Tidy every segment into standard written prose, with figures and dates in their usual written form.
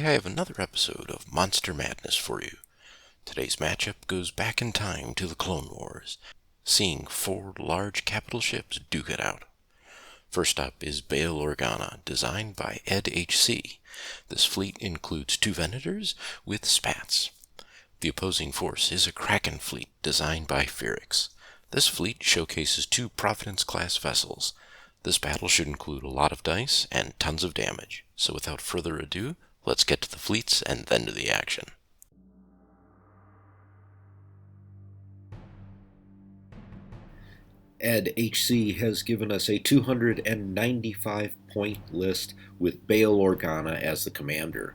Today I have another episode of Monster Madness for you. Today's matchup goes back in time to the Clone Wars, seeing 4 large capital ships duke it out. First up is Bail Organa, designed by edhc. This fleet includes 2 Venators with spats. The opposing force is a Kraken fleet designed by Phoerix. This fleet showcases 2 Providence-class vessels. This battle should include a lot of dice and tons of damage, so without further ado, let's get to the fleets and then to the action. edhc has given us a 295-point list with Bail Organa as the commander.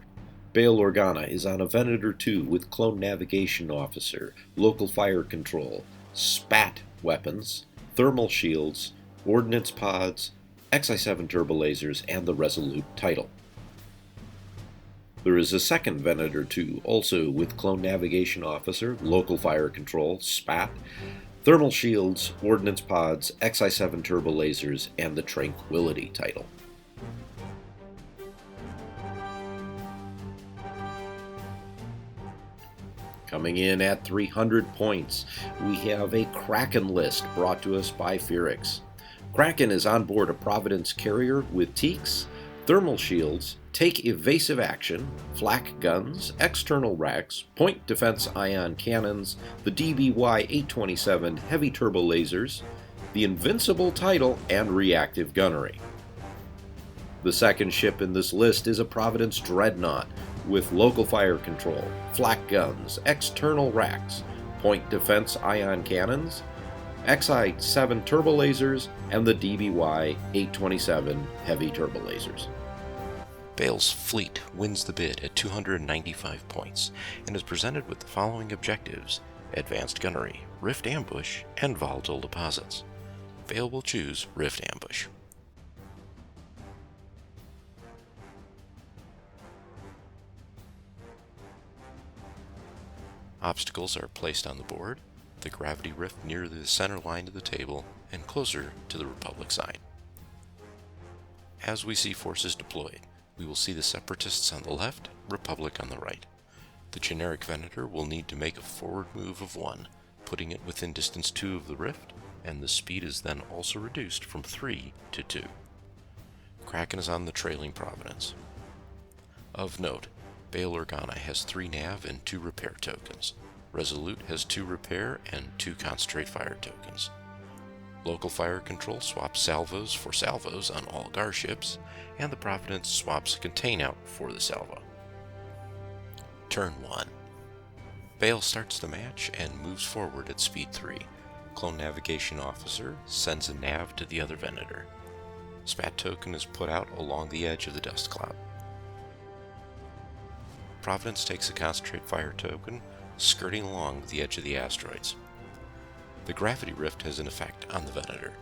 Bail Organa is on a Venator 2 with Clone Navigation Officer, Local Fire Control, SPAT weapons, thermal shields, ordnance pods, XI-7 turbolasers, and the Resolute title. There is a second Venator 2, also with Clone Navigation Officer, Local Fire Control, SPAT, thermal shields, ordnance pods, XI-7 turbolasers, and the Tranquility title. Coming in at 300 points, we have a Kraken list brought to us by Phoerix. Kraken is on board a Providence carrier with teaks, thermal shields, take evasive action, flak guns, external racks, point defense ion cannons, the DBY-827 heavy turbo lasers, the invincible title, and reactive gunnery. The second ship in this list is a Providence dreadnought with local fire control, flak guns, external racks, point defense ion cannons, XI-7 turbolasers, and the DBY-827 heavy turbolasers. Bail's fleet wins the bid at 295 points and is presented with the following objectives: advanced gunnery, rift ambush, and volatile deposits. Bail will choose rift ambush. Obstacles are placed on the board, the gravity rift near the center line of the table and closer to the Republic side. As we see forces deployed, we will see the Separatists on the left, Republic on the right. The generic Venator will need to make a forward move of 1, putting it within distance 2 of the rift, and the speed is then also reduced from 3 to 2. Kraken is on the trailing Providence. Of note, Bail Organa has 3 nav and 2 repair tokens. Resolute has 2 repair and 2 concentrate fire tokens. Local fire control swaps salvos for salvos on all GAR ships, and the Providence swaps a contain out for the salvo. Turn 1. Bail starts the match and moves forward at speed 3. Clone Navigation Officer sends a nav to the other Venator. Spat token is put out along the edge of the dust cloud. Providence takes a concentrate fire token, skirting along the edge of the asteroids. The gravity rift has an effect on the Venator.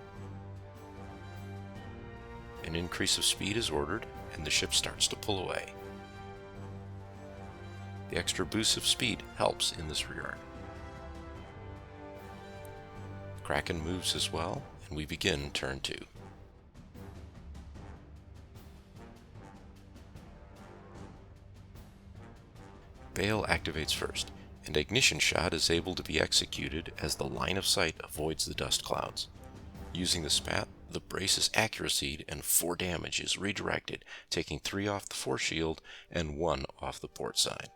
An increase of speed is ordered, and the ship starts to pull away. The extra boost of speed helps in this regard. Kraken moves as well, and we begin turn 2. Bail activates first, and ignition shot is able to be executed as the line of sight avoids the dust clouds. Using the spat, the brace's accuracy and 4 damage is redirected, taking 3 off the force shield and 1 off the port side.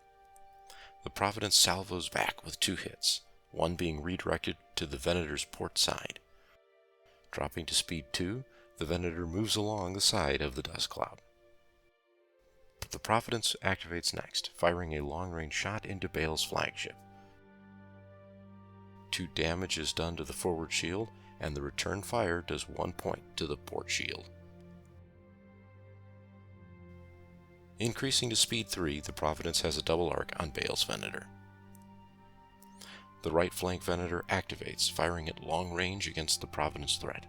The Providence salvos back with 2 hits, 1 being redirected to the Venator's port side. Dropping to speed 2, the Venator moves along the side of the dust cloud. The Providence activates next, firing a long-range shot into Bail's flagship. 2 damage is done to the forward shield, and the return fire does 1 point to the port shield. Increasing to speed 3, the Providence has a double arc on Bail's Venator. The right flank Venator activates, firing at long range against the Providence threat.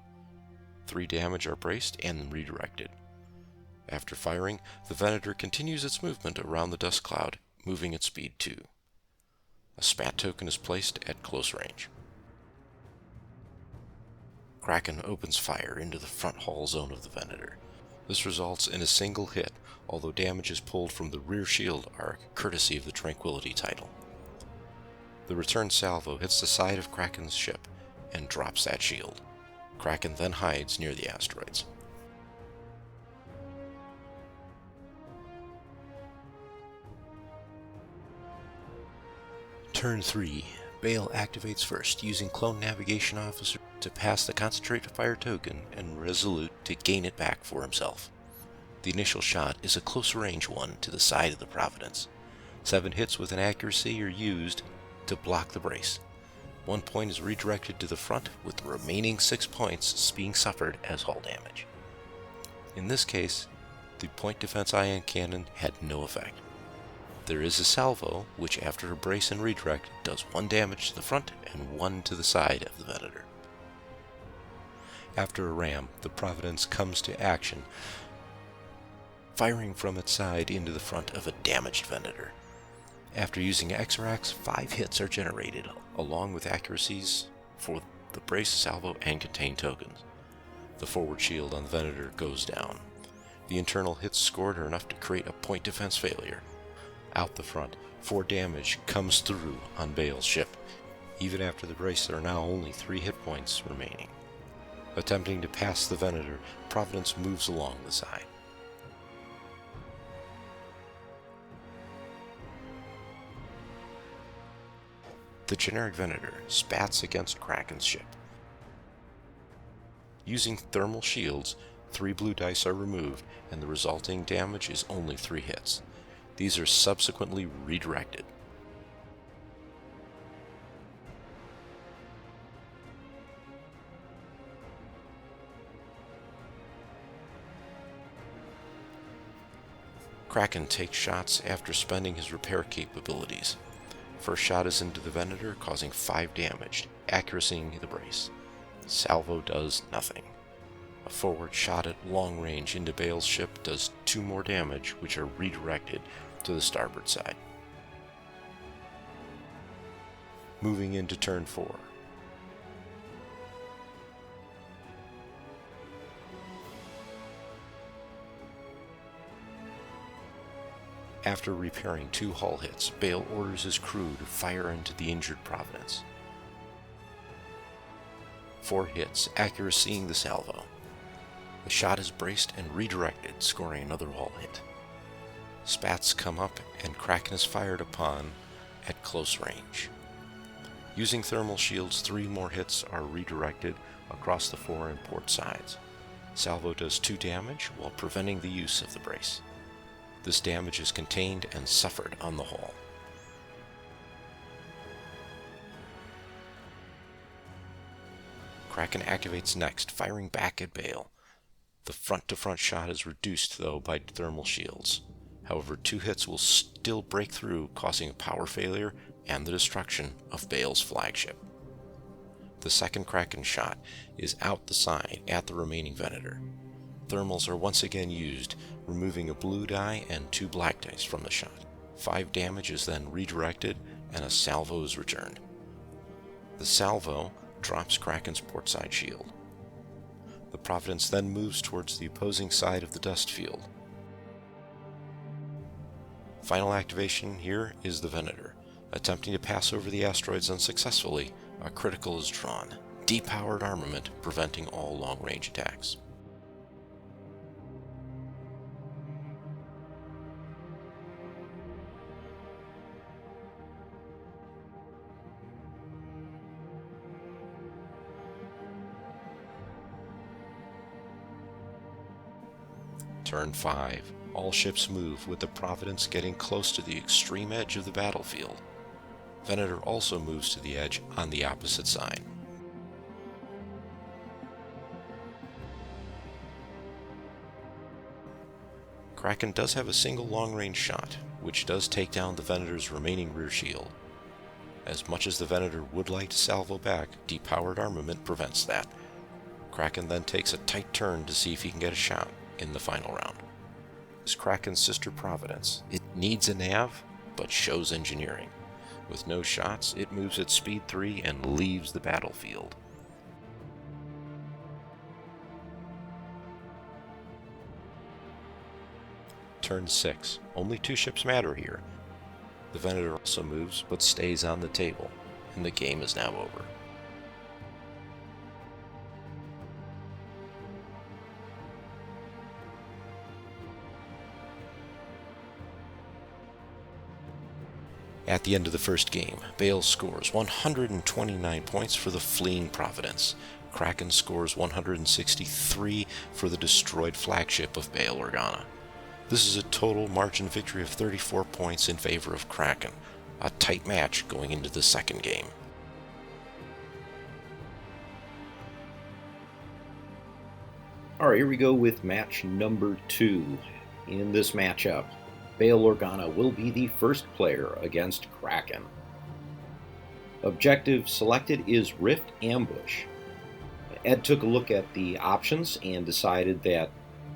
3 damage are braced and redirected. After firing, the Venator continues its movement around the dust cloud, moving at speed 2. A spat token is placed at close range. Kraken opens fire into the front hull zone of the Venator. This results in a single hit, although damage is pulled from the rear shield arc courtesy of the Tranquility title. The return salvo hits the side of Kraken's ship and drops that shield. Kraken then hides near the asteroids. Turn 3. Bail activates first, using Clone Navigation Officer to pass the Concentrate Fire token and Resolute to gain it back for himself. The initial shot is a close range one to the side of the Providence. 7 hits with an accuracy are used to block the brace. 1 point is redirected to the front, with the remaining 6 points being suffered as hull damage. In this case, the point defense ion cannon had no effect. There is a salvo, which after a brace and redirect does 1 damage to the front and 1 to the side of the Venator. After a ram, the Providence comes to action, firing from its side into the front of a damaged Venator. After using Xrax, 5 hits are generated, along with accuracies for the brace, salvo, and contain tokens. The forward shield on the Venator goes down. The internal hits scored are enough to create a point defense failure. Out the front, 4 damage comes through on Bail's ship. Even after the brace, there are now only 3 hit points remaining. Attempting to pass the Venator, Providence moves along the side. The generic Venator spats against Kraken's ship. Using thermal shields, 3 blue dice are removed, and the resulting damage is only 3 hits. These are subsequently redirected. Kraken takes shots after spending his repair capabilities. First shot is into the Venator, causing 5 damage, accuracying the brace. Salvo does nothing. A forward shot at long range into Bail's ship does 2 more damage, which are redirected to the starboard side. Moving into turn 4. After repairing 2 hull hits, Bail orders his crew to fire into the injured Providence. 4 hits, accuracying the salvo. The shot is braced and redirected, scoring another hull hit. Spats come up and Kraken is fired upon at close range. Using thermal shields, 3 more hits are redirected across the fore and port sides. Salvo does 2 damage while preventing the use of the brace. This damage is contained and suffered on the hull. Kraken activates next, firing back at Bail. The front-to-front shot is reduced, though, by thermal shields. However, 2 hits will still break through, causing a power failure and the destruction of Bail's flagship. The second Kraken shot is out the side at the remaining Venator. Thermals are once again used, removing a blue die and 2 black dice from the shot. 5 damage is then redirected and a salvo is returned. The salvo drops Kraken's portside shield. The Providence then moves towards the opposing side of the dust field. Final activation here is the Venator. Attempting to pass over the asteroids unsuccessfully, a critical is drawn. Depowered armament preventing all long-range attacks. Turn 5. All ships move, with the Providence getting close to the extreme edge of the battlefield. Venator also moves to the edge on the opposite side. Kraken does have a single long-range shot, which does take down the Venator's remaining rear shield. As much as the Venator would like to salvo back, depowered armament prevents that. Kraken then takes a tight turn to see if he can get a shot in the final round. Is Kraken's sister Providence. It needs a nav, but shows engineering. With no shots, it moves at speed 3 and leaves the battlefield. turn 6. Only 2 ships matter here. The Venator also moves, but stays on the table, and the game is now over. At the end of the first game, Bail scores 129 points for the fleeing Providence. Kraken scores 163 for the destroyed flagship of Bail Organa. This is a total margin victory of 34 points in favor of Kraken, a tight match going into the second game. Alright, here we go with match number 2. In this matchup, Bail Organa will be the first player against Kraken. Objective selected is Rift Ambush. Ed took a look at the options and decided that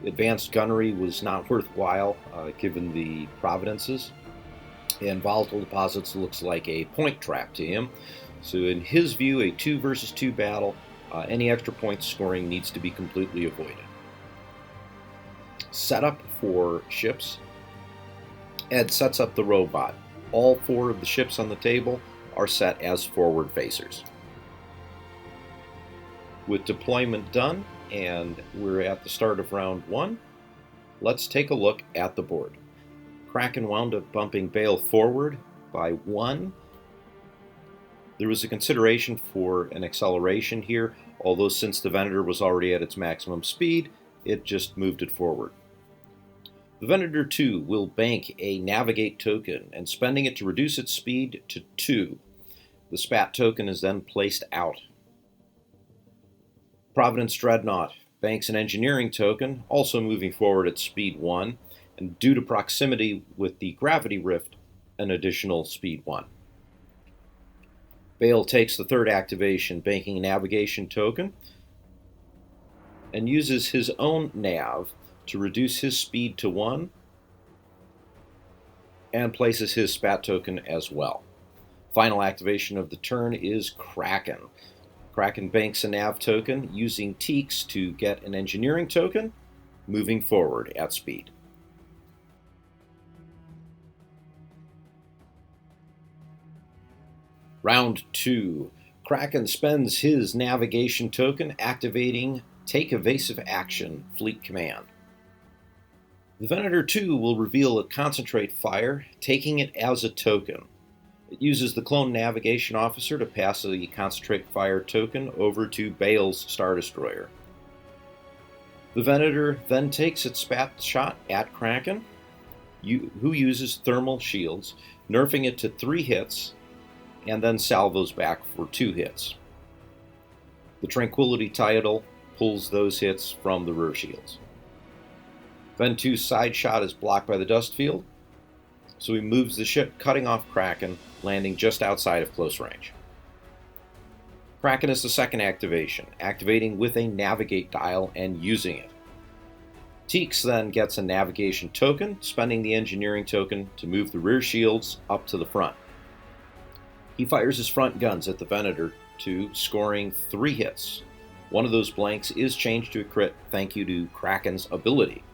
advanced gunnery was not worthwhile given the providences, and volatile deposits looks like a point trap to him. So in his view, a 2 versus 2 battle, any extra point scoring needs to be completely avoided. Setup for ships. Ed sets up the robot. All 4 of the ships on the table are set as forward facers. With deployment done, and we're at the start of round 1, let's take a look at the board. Kraken wound up bumping Bail forward by 1. There was a consideration for an acceleration here, although since the Venator was already at its maximum speed, it just moved it forward. The Venator 2 will bank a Navigate token, and spending it to reduce its speed to 2. The Spat token is then placed out. Providence Dreadnought banks an Engineering token, also moving forward at speed 1, and due to proximity with the Gravity Rift, an additional speed 1. Bail takes the third activation, banking a Navigation token, and uses his own nav to reduce his speed to 1, and places his Spat token as well. Final activation of the turn is Kraken. Kraken banks a nav token, using Teaks to get an Engineering token, moving forward at speed. Round 2. Kraken spends his Navigation token, activating Take Evasive Action Fleet Command. The Venator 2 will reveal a Concentrate Fire, taking it as a token. It uses the Clone Navigation Officer to pass the Concentrate Fire token over to Bail's Star Destroyer. The Venator then takes its Spat shot at Kraken, who uses Thermal Shields, nerfing it to 3 hits, and then salvos back for 2 hits. The Tranquility Tidal pulls those hits from the rear shields. Ven 2's side shot is blocked by the dust field, so he moves the ship, cutting off Kraken, landing just outside of close range. Kraken is the second activation, activating with a Navigate dial and using it. Teaks then gets a Navigation token, spending the Engineering token to move the rear shields up to the front. He fires his front guns at the Venator 2, scoring 3 hits. One of those blanks is changed to a crit, thank you to Kraken's ability.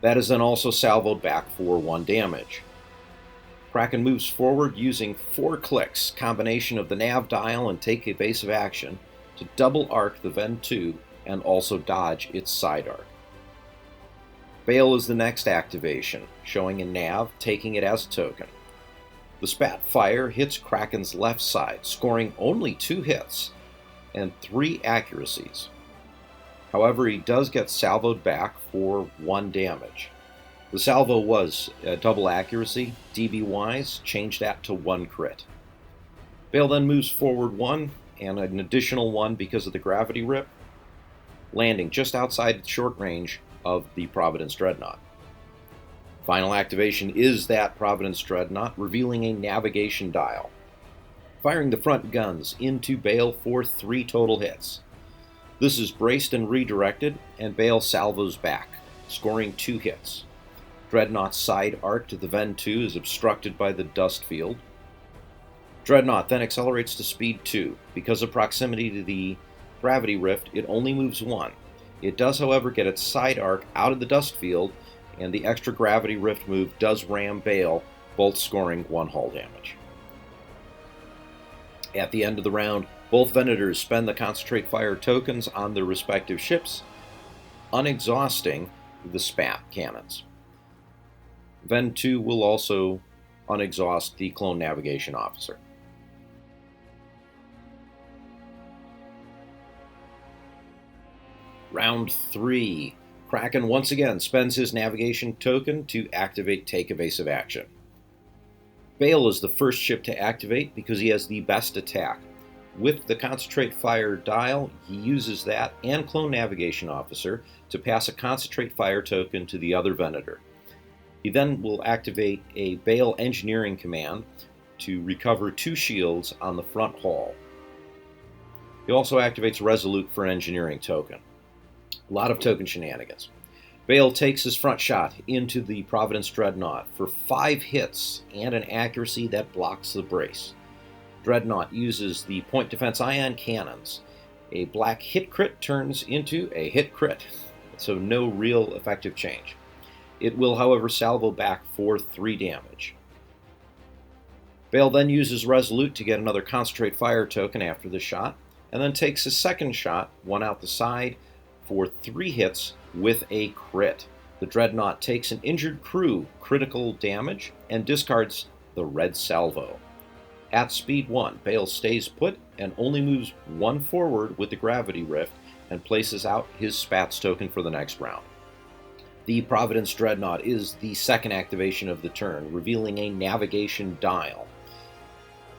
That is then also salvoed back for 1 damage. Kraken moves forward using 4 clicks, combination of the nav dial and take evasive action, to double arc the Ven 2 and also dodge its side arc. Bail is the next activation, showing a nav, taking it as a token. The Spat Fire hits Kraken's left side, scoring only 2 hits and 3 accuracies. However, he does get salvoed back for 1 damage. The salvo was a double accuracy. DB-wise, change that to 1 crit. Bail then moves forward 1, and an additional 1 because of the Gravity Rip, landing just outside short range of the Providence Dreadnought. Final activation is that Providence Dreadnought, revealing a Navigation dial, firing the front guns into Bail for 3 total hits. This is braced and redirected, and Bail salvos back, scoring 2 hits. Dreadnought's side arc to the Ven 2 is obstructed by the dust field. Dreadnought then accelerates to speed 2. Because of proximity to the Gravity Rift, it only moves 1. It does, however, get its side arc out of the dust field and the extra gravity rift move does ram Bail, both scoring 1 hull damage. At the end of the round, both Venators spend the Concentrate Fire tokens on their respective ships, unexhausting the spat cannons. Ven 2 will also unexhaust the Clone Navigation Officer. Round 3. Kraken once again spends his navigation token to activate Take Evasive Action. Bail is the first ship to activate because he has the best attack. With the Concentrate Fire dial, he uses that and Clone Navigation Officer to pass a Concentrate Fire token to the other Venator. He then will activate a Bail Engineering command to recover 2 shields on the front hull. He also activates Resolute for an engineering token. A lot of token shenanigans. Bail takes his front shot into the Providence Dreadnought for 5 hits and an accuracy that blocks the brace. Dreadnought uses the point defense ion cannons. A black hit crit turns into a hit crit, so no real effective change. It will, however, salvo back for 3 damage. Bail then uses Resolute to get another Concentrate Fire token after the shot, and then takes his second shot, one out the side, for 3 hits with a crit. The Dreadnought takes an injured crew critical damage and discards the red salvo. At speed 1, Bail stays put and only moves 1 forward with the gravity rift and places out his Spats token for the next round. The Providence Dreadnought is the second activation of the turn, revealing a navigation dial.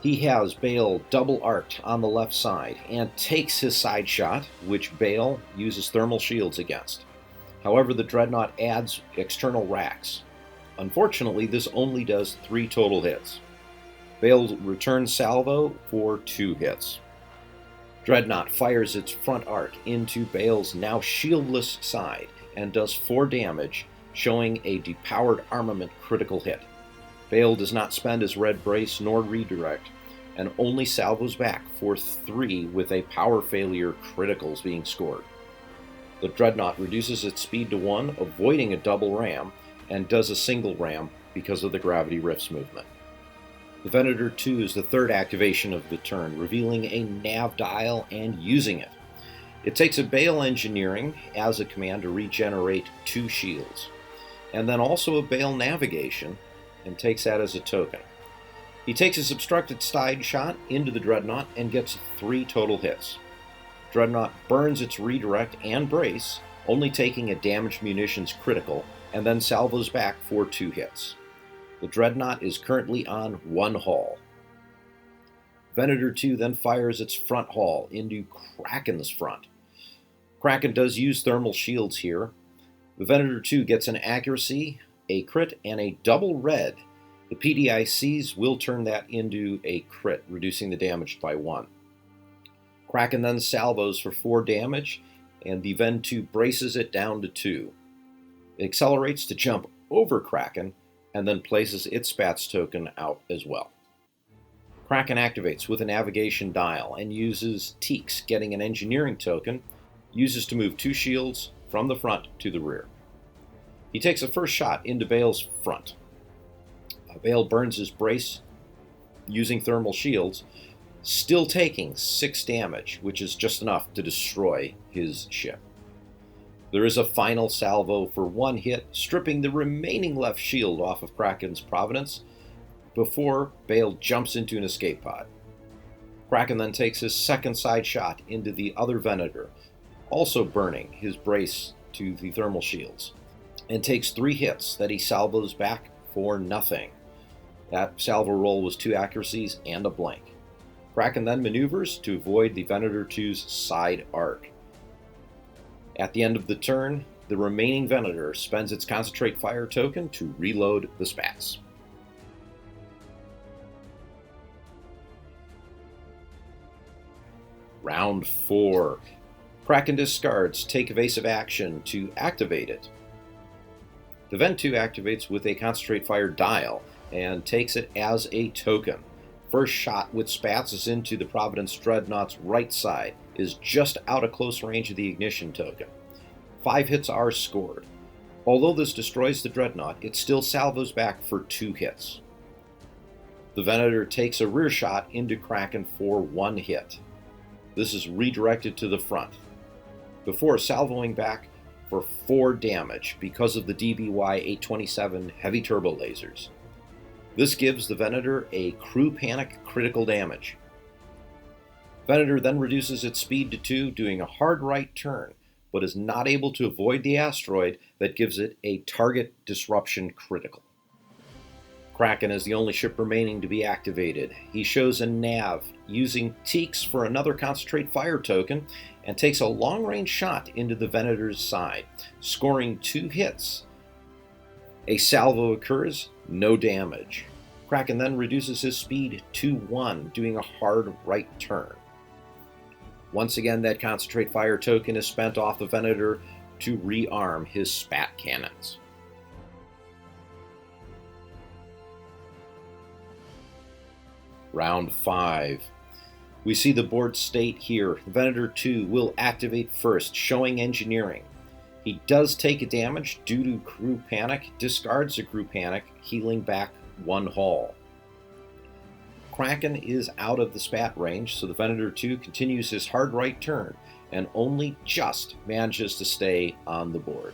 He has Bail double arced on the left side and takes his side shot, which Bail uses thermal shields against. However, the Dreadnought adds external racks. Unfortunately, this only does 3 total hits. Bail returns salvo for 2 hits. Dreadnought fires its front arc into Bail's now shieldless side and does 4 damage, showing a depowered armament critical hit. Bail does not spend his red brace nor redirect, and only salvos back for 3 with a power failure criticals being scored. The Dreadnought reduces its speed to 1, avoiding a double ram, and does a single ram because of the gravity rifts movement. The Venator 2 is the third activation of the turn, revealing a nav dial and using it. It takes a Bail Engineering as a command to regenerate 2 shields, and then also a Bail Navigation, and takes that as a token. He takes his obstructed side shot into the Dreadnought and gets 3 total hits. Dreadnought burns its redirect and brace, only taking a damaged munitions critical, and then salvos back for 2 hits. The Dreadnought is currently on 1 hull. Venator 2 then fires its front hull into Kraken's front. Kraken does use thermal shields here. The Venator 2 gets an accuracy, a crit, and a double red. The PDICs will turn that into a crit, reducing the damage by 1. Kraken then salvos for 4 damage, and the Ven 2 braces it down to 2. It accelerates to jump over Kraken, and then places its Spats token out as well. Kraken activates with a navigation dial and uses Teaks, getting an engineering token, uses to move 2 shields from the front to the rear. He takes a first shot into Bail's front. Bail burns his brace using thermal shields, still taking 6 damage, which is just enough to destroy his ship. There is a final salvo for 1 hit, stripping the remaining left shield off of Kraken's Providence before Bail jumps into an escape pod. Kraken then takes his second side shot into the other Venator, also burning his brace to the thermal shields, and takes 3 hits that he salvos back for nothing. That salvo roll was 2 accuracies and a blank. Kraken then maneuvers to avoid the Venator 2's side arc. At the end of the turn, the remaining Venator spends its Concentrate Fire token to reload the Spats. Round 4. Kraken discards Take Evasive Action to activate it. The Ven 2 activates with a Concentrate Fire dial and takes it as a token. First shot with Spats is into the Providence Dreadnought's right side, is just out of close range of the ignition token. 5 hits are scored. Although this destroys the Dreadnought, it still salvos back for 2 hits. The Venator takes a rear shot into Kraken for 1 hit. This is redirected to the front, before salvoing back for 4 damage because of the DBY-827 heavy turbo lasers. This gives the Venator a crew panic critical damage. Venator then reduces its speed to 2, doing a hard right turn, but is not able to avoid the asteroid that gives it a target disruption critical. Kraken is the only ship remaining to be activated. He shows a nav using Teaks for another concentrate fire token and takes a long-range shot into the Venator's side, scoring 2 hits. A salvo occurs, no damage. Kraken then reduces his speed to 1, doing a hard right turn. Once again, that concentrate fire token is spent off the Venator to rearm his spat cannons. Round 5. We see the board state here. Venator 2 will activate first, showing engineering. He does take a damage due to crew panic, discards a crew panic, healing back 1 hull. Kraken is out of the spat range, so the Venator 2 continues his hard right turn and only just manages to stay on the board.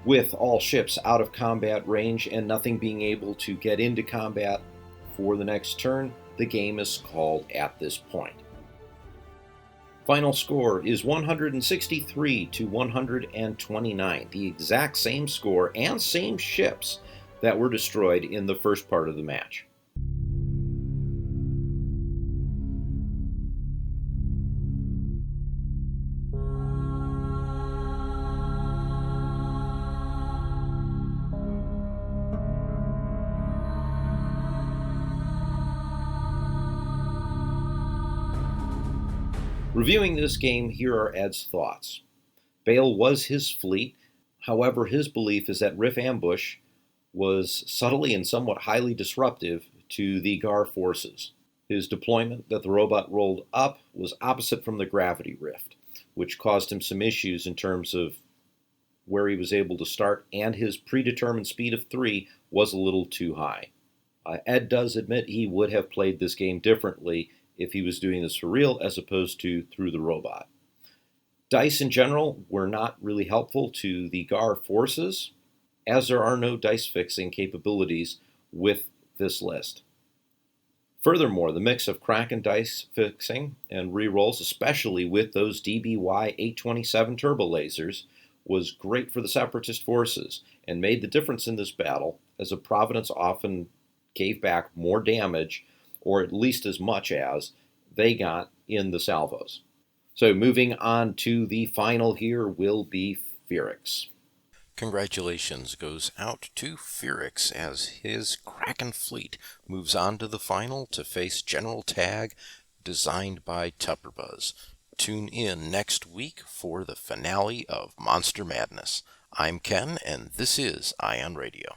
With all ships out of combat range and nothing being able to get into combat for the next turn, the game is called at this point. Final score is 163 to 129, the exact same score and same ships that were destroyed in the first part of the match. Reviewing this game, here are Ed's thoughts. Bail was his fleet, however his belief is that Riff Ambush was subtly and somewhat highly disruptive to the GAR forces. His deployment that the robot rolled up was opposite from the gravity rift, which caused him some issues in terms of where he was able to start, and his predetermined speed of 3 was a little too high. Ed does admit he would have played this game differently if he was doing this for real as opposed to through the robot. Dice in general were not really helpful to the GAR forces, as there are no dice fixing capabilities with this list. Furthermore, the mix of Kraken dice fixing and rerolls, especially with those DBY-827 turbo lasers, was great for the Separatist forces and made the difference in this battle, as the Providence often gave back more damage, or at least as much as they got in the salvos. So moving on to the final here will be Phoerix. Congratulations goes out to Phoerix as his Kraken fleet moves on to the final to face General Tag, designed by Tupperbuzz. Tune in next week for the finale of Monster Madness. I'm Ken, and this is Ion Radio.